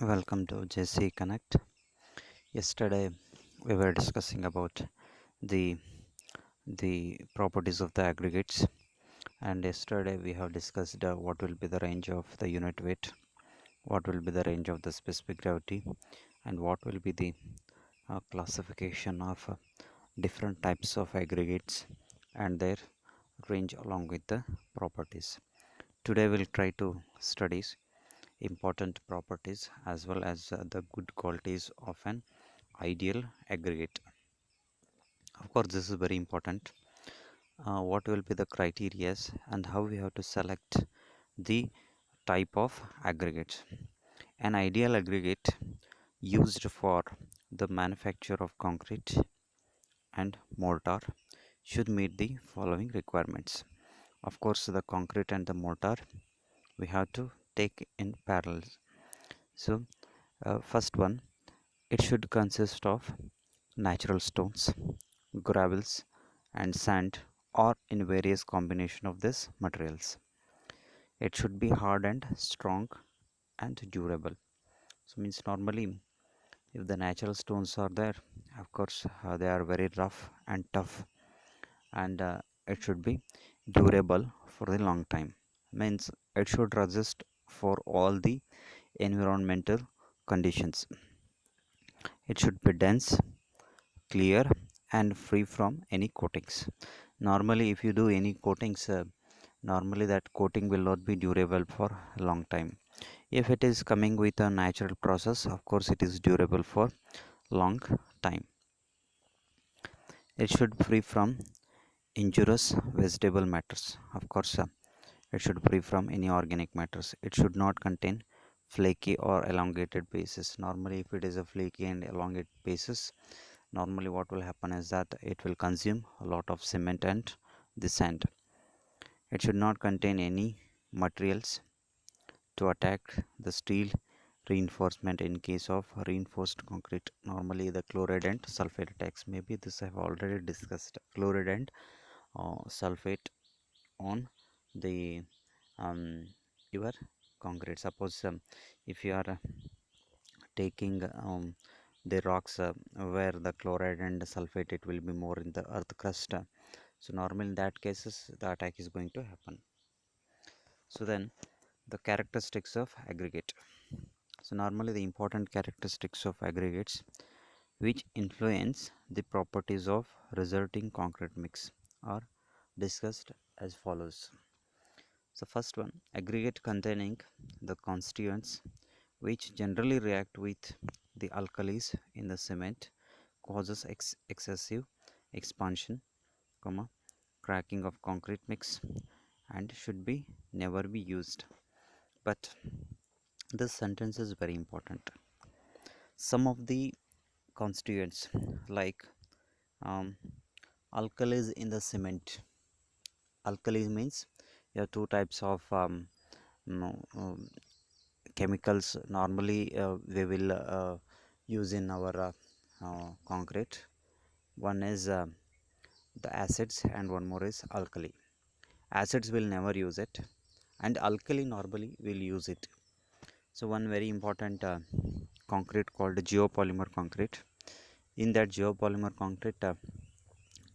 Welcome to JC Connect. Yesterday we were discussing about the properties of the aggregates, and yesterday we have discussed what will be the range of the unit weight, what will be the range of the specific gravity, and what will be the classification of different types of aggregates and their range along with the properties. Today we'll try to study important properties as well as the good qualities of an ideal aggregate. Of course, this is very important. What will be the criteria and how we have to select the type of aggregate? An ideal aggregate used for the manufacture of concrete and mortar should meet the following requirements. Of course, the concrete and the mortar we have to take in parallel. So, first one, it should consist of natural stones, gravels, and sand, or in various combination of these materials. It should be hard and strong and durable. So means normally if the natural stones are there, of course they are very rough and tough, and it should be durable for a long time. Means it should resist for all the environmental conditions. It should be dense, clear, and free from any coatings. Normally if you do any coatings, normally that coating will not be durable for a long time. If it is coming with a natural process, of course it is durable for long time. It should free from injurious vegetable matters. Of course it should free from any organic matters. It should not contain flaky or elongated pieces. Normally if it is a flaky and elongated pieces, normally what will happen is that it will consume a lot of cement and the sand. It should not contain any materials to attack the steel reinforcement. In case of reinforced concrete, normally the chloride and sulfate attacks. Maybe this I have already discussed, chloride and sulfate on the um, your concrete. Suppose if you are taking the rocks where the chloride and sulfate, it will be more in the earth crust. So normally in that cases the attack is going to happen. So then the characteristics of aggregate. So normally the important characteristics of aggregates which influence the properties of resulting concrete mix are discussed as follows. So first one, aggregate containing the constituents which generally react with the alkalis in the cement causes excessive expansion, comma, cracking of concrete mix, and should be never be used. But this sentence is very important. Some of the constituents like um, alkalis in the cement. Alkalis means there are two types of no, chemicals normally we will use in our concrete. One is the acids and one more is alkali. Acids will never use it, and alkali normally will use it. So one very important concrete called geopolymer concrete. In that geopolymer concrete,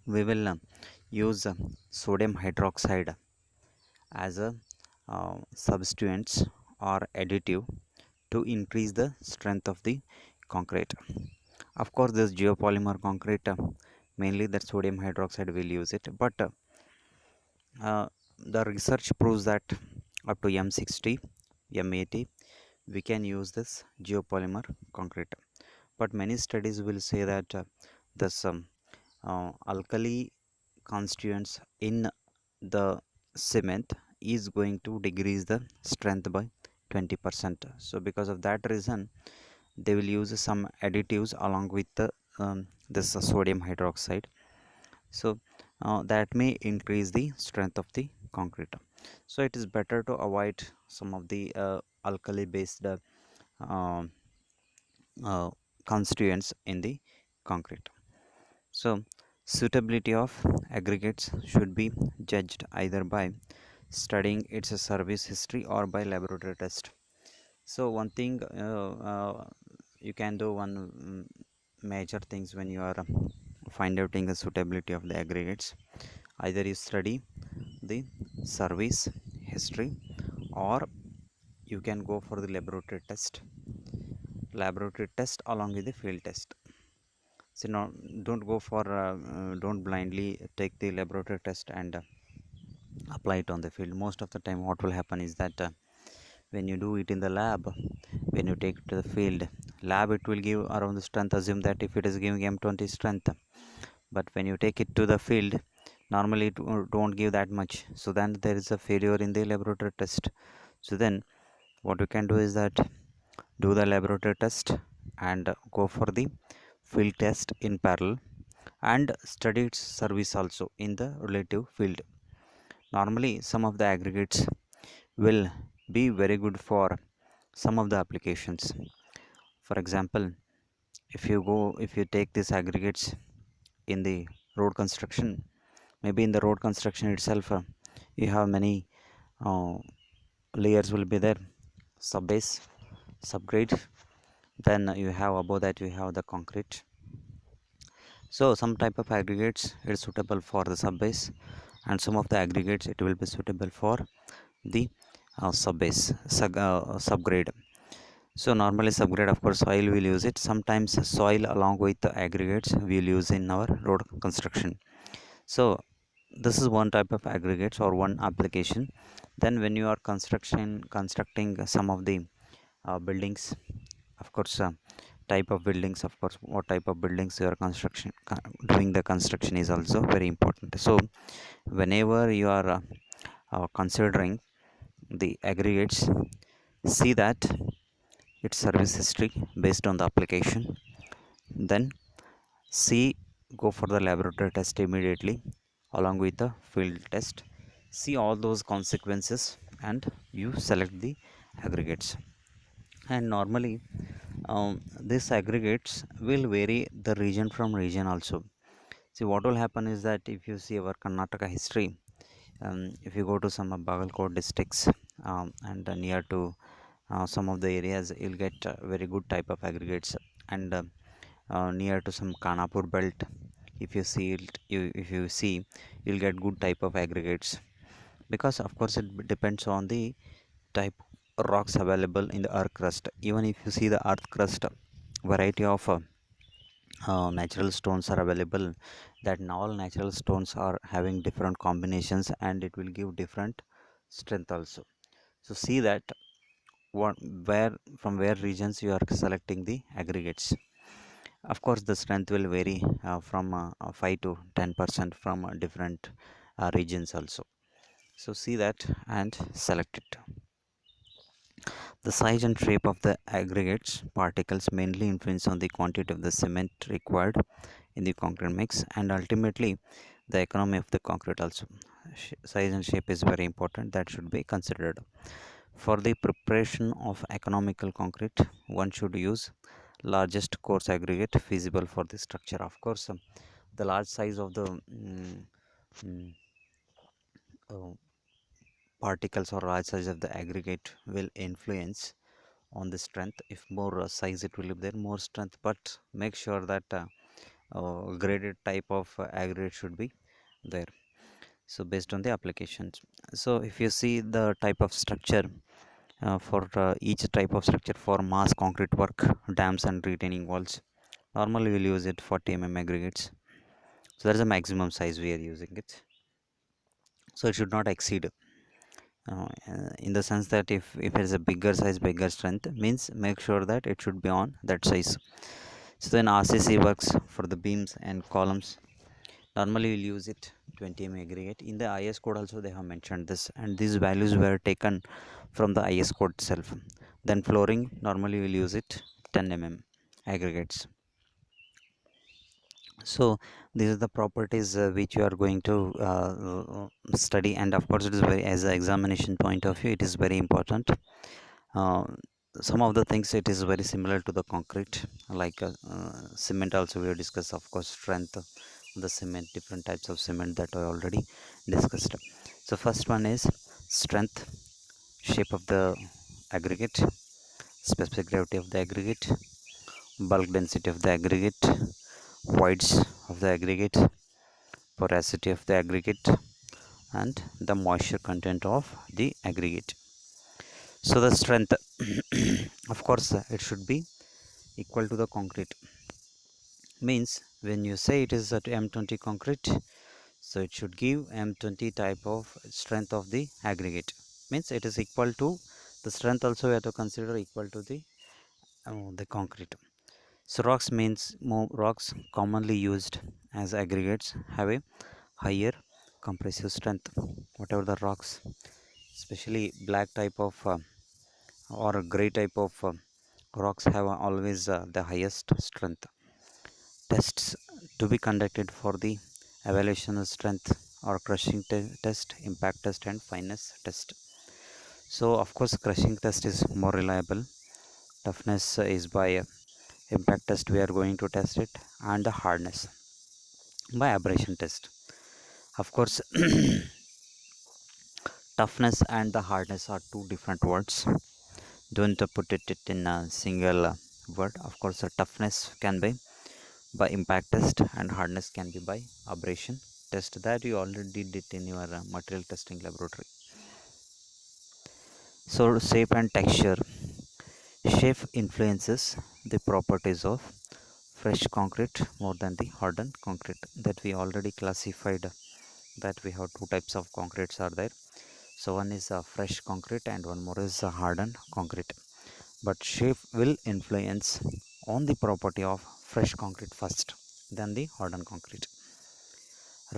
we will use sodium hydroxide as a substituents or additive to increase the strength of the concrete. Of course, this geopolymer concrete, mainly that sodium hydroxide will use it, but the research proves that up to M60, M80, we can use this geopolymer concrete. But many studies will say that this alkali constituents in the cement is going to decrease the strength by 20%. So because of that reason, they will use some additives along with the this sodium hydroxide. So that may increase the strength of the concrete. So it is better to avoid some of the alkali based uh, uh, constituents in the concrete. So suitability of aggregates should be judged either by studying its service history or by laboratory test. So one thing you can do one major things when you are find outing the suitability of the aggregates. Either you study the service history, or you can go for the laboratory test along with the field test. So no, don't go for don't blindly take the laboratory test and apply it on the field. Most of the time what will happen is that when you do it in the lab, when you take it to the field lab, it will give around the strength. Assume that if it is giving M20 strength, but when you take it to the field, normally it don't give that much. So then there is a failure in the laboratory test. So then what you can do is that do the laboratory test and go for the field test in parallel, and study its service also in the relative field. Normally some of the aggregates will be very good for some of the applications. For example, if you take these aggregates in the road construction, maybe in the road construction itself, you have many uh, layers will be there: subbase, subgrade, then you have above that you have the concrete. So some type of aggregates is suitable for the subbase, and some of the aggregates it will be suitable for the subgrade. So normally subgrade, of course, soil will use it. Sometimes soil along with the aggregates we'll use in our road construction. So this is one type of aggregates or one application. Then when you are constructing some of the buildings, of course, type of buildings, of course, what type of buildings you are doing the construction is also very important. So whenever you are considering the aggregates, see that its service history based on the application. Then see, go for the laboratory test immediately along with the field test. See all those consequences and you select the aggregates. And normally these aggregates will vary the region from region also. See, what will happen is that if you see our Karnataka history, if you go to some of Bagalkot districts, and near to some of the areas, you'll get very good type of aggregates. And near to some Kanapur belt, if you see it, if you see, you'll get good type of aggregates, because of course it depends on the type rocks available in the earth crust. Even if you see the earth crust, variety of natural stones are available, that all natural stones are having different combinations and it will give different strength also. So see that what, where, from where regions you are selecting the aggregates. Of course the strength will vary from 5 to 10% from different regions also. So see that and select it. The size and shape of the aggregates particles mainly influence on the quantity of the cement required in the concrete mix, and ultimately the economy of the concrete also. Size and shape is very important, that should be considered. For the preparation of economical concrete, one should use largest coarse aggregate feasible for the structure. Of course, the large size of the mm, uh, particles or large size of the aggregate will influence on the strength. If more size it will be there, more strength, but make sure that graded type of aggregate should be there. So based on the applications, so if you see the type of structure, for each type of structure, for mass concrete work, dams and retaining walls, normally we'll use it 40 aggregates. So there is a maximum size we are using it, so it should not exceed, in the sense that if it is a bigger size, bigger strength, means make sure that it should be on that size. So then RCC works for the beams and columns, normally we'll use it 20 aggregate. In the IS code also they have mentioned this, and these values were taken from the IS code itself. Then flooring, normally we'll use it 10 aggregates. So these are the properties which you are going to study, and of course it is very, as an examination point of view, it is very important. uh, some of the things it is very similar to the concrete, like cement also we have discussed, of course, strength of the cement, different types of cement that I already discussed. So first one is strength, shape of the aggregate, specific gravity of the aggregate, bulk density of the aggregate, voids of the aggregate, porosity of the aggregate, and the moisture content of the aggregate. So the strength, of course, it should be equal to the concrete. Means when you say it is at M20 concrete, so it should give M20 type of strength of the aggregate. Means it is equal to the strength also we have to consider equal to the concrete. So rocks means more rocks commonly used as aggregates have a higher compressive strength. Whatever the rocks, especially black type of or gray type of rocks have always the highest strength. Tests to be conducted for the evaluation of strength or crushing test, impact test, and fineness test. So of course crushing test is more reliable. Toughness is by impact test we are going to test it, and the hardness by abrasion test. Of course toughness and the hardness are two different words. Don't put it in a single word. Of course toughness can be by impact test and hardness can be by abrasion test, that you already did it in your material testing laboratory. So shape and texture. Shape influences the properties of fresh concrete more than the hardened concrete, that we already classified, that we have two types of concretes are there. So one is fresh concrete and one more is hardened concrete. But shape will influence on the property of fresh concrete first, then the hardened concrete.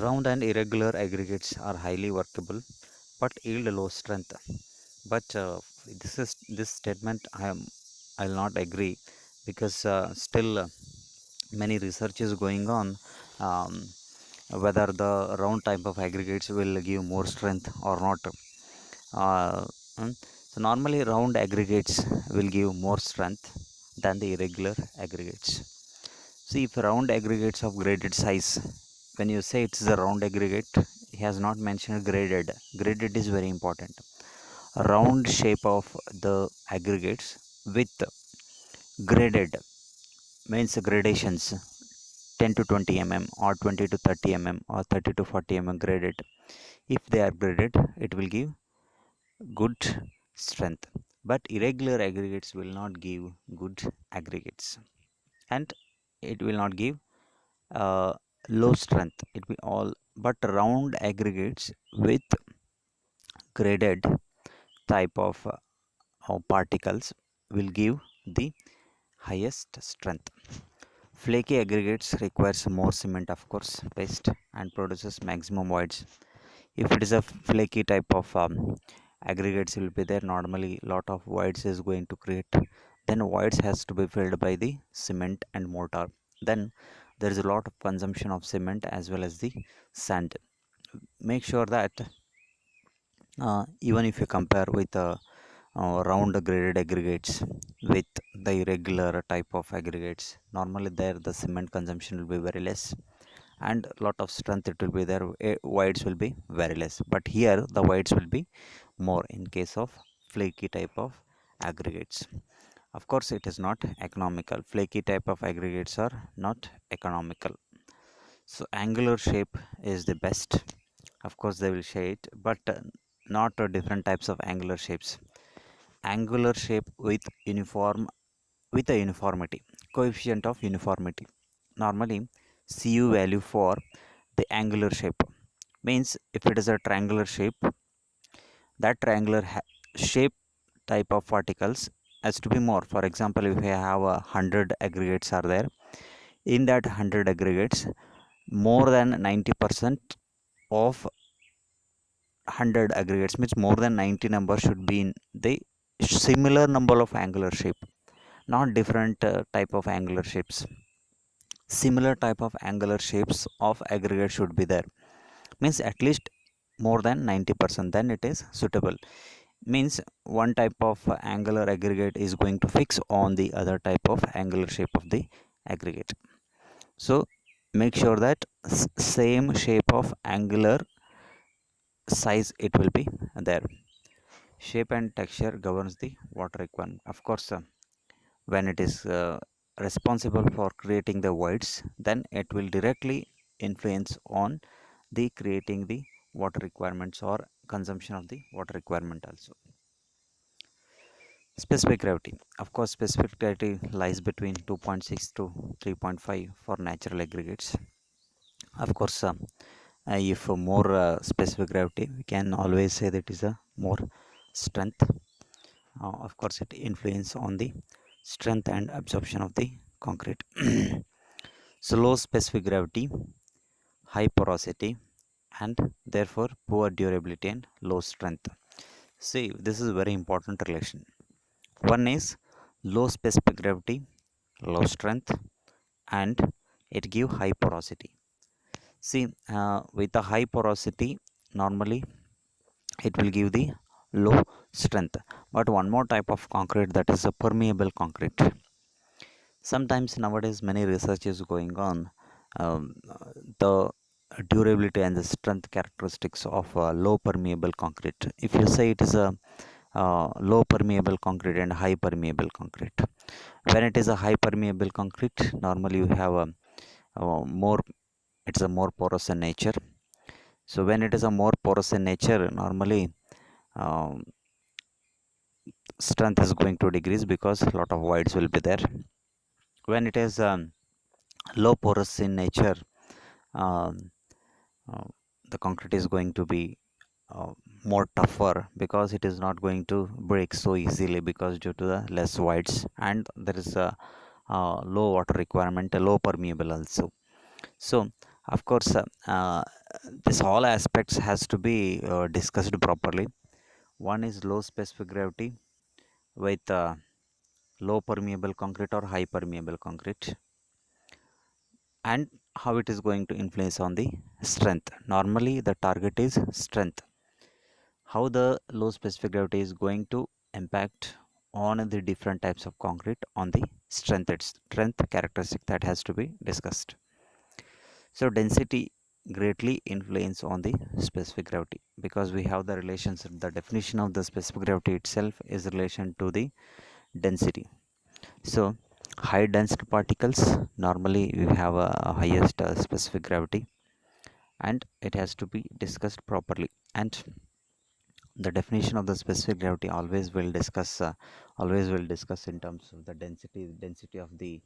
Round and irregular aggregates are highly workable but yield low strength. But this statement I'll not agree, because still many research is going on, um, whether the round type of aggregates will give more strength or not. Uh, so normally round aggregates will give more strength than the irregular aggregates. See, if round aggregates of graded size, when you say it's a round aggregate, he has not mentioned graded. Graded is very important. Round shape of the aggregates with graded means gradations 10 to 20 mm or 20 to 30 mm or 30 to 40 mm graded. If they are graded, it will give good strength. But irregular aggregates will not give good aggregates, and it will not give uh, low strength. It will all, but round aggregates with graded type of particles will give the highest strength. Flaky aggregates requires more cement, of course, paste, and produces maximum voids. If it is a flaky type of aggregates will be there, normally lot of voids is going to create. Then voids has to be filled by the cement and mortar. Then there is a lot of consumption of cement as well as the sand. Make sure that even if you compare with round graded aggregates with the irregular type of aggregates, normally there the cement consumption will be very less and lot of strength it will be there. Voids will be very less, but here the voids will be more in case of flaky type of aggregates. Of course it is not economical. Flaky type of aggregates are not economical. So angular shape is the best. Of course they will share it, but not different types of angular shapes. Angular shape with uniform, with a uniformity, coefficient of uniformity. Normally cu value for the angular shape means if it is a triangular shape, that triangular shape type of particles has to be more. For example, if we have 100 aggregates are there, in that 100 aggregates more than 90% of 100 aggregates means more than 90 number should be in the similar number of angular shape, not different type of angular shapes. Similar type of angular shapes of aggregate should be there, means at least more than 90%, then it is suitable. Means one type of angular aggregate is going to fix on the other type of angular shape of the aggregate. So make sure that same shape of angular size it will be there. Shape and texture governs the water requirement. Of course, when it is responsible for creating the voids, then it will directly influence on the creating the water requirements or consumption of the water requirement also. Specific gravity. Of course, specific gravity lies between 2.6 to 3.5 for natural aggregates. Of course, if more specific gravity, we can always say that is a more strength. Of course, it influence on the strength and absorption of the concrete. So low specific gravity, high porosity, and therefore poor durability and low strength. See, this is a very important relation. One is low specific gravity, low strength, and it give high porosity. See, with a high porosity, normally it will give the low strength. But one more type of concrete, that is a permeable concrete. Sometimes nowadays many research is going on. The durability and the strength characteristics of low permeable concrete. If you say it is a low permeable concrete and high permeable concrete, when it is a high permeable concrete, normally you have a more, it's a more porous in nature. So when it is a more porous in nature, normally um, strength is going to decrease because a lot of voids will be there. When it is low porous in nature, um, uh, the concrete is going to be uh, more tougher because it is not going to break so easily because due to the less voids, and there is a low water requirement, a low permeable also. So of course, this all aspects has to be discussed properly. One is low specific gravity with low permeable concrete or high permeable concrete, and how it is going to influence on the strength. Normally the target is strength. How the low specific gravity is going to impact on the different types of concrete on the strength characteristic, that has to be discussed. So density greatly influence on the specific gravity, because we have the relationship, the definition of the specific gravity itself is relation to the density. So high density particles, normally we have a highest specific gravity, and it has to be discussed properly. And the definition of the specific gravity always will discuss in terms of the density of the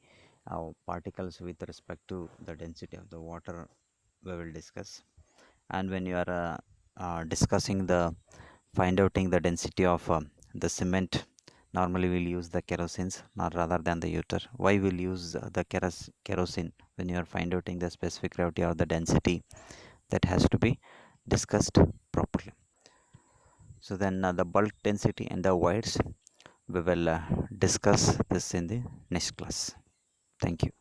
particles with respect to the density of the water, we will discuss. And when you are discussing the find outing the density of the cement, normally we'll use the kerosene not rather than the uter. Why we'll use the kerosene when you are find outing the specific gravity or the density, that has to be discussed properly. So then the bulk density and the voids, we will discuss this in the next class. Thank you.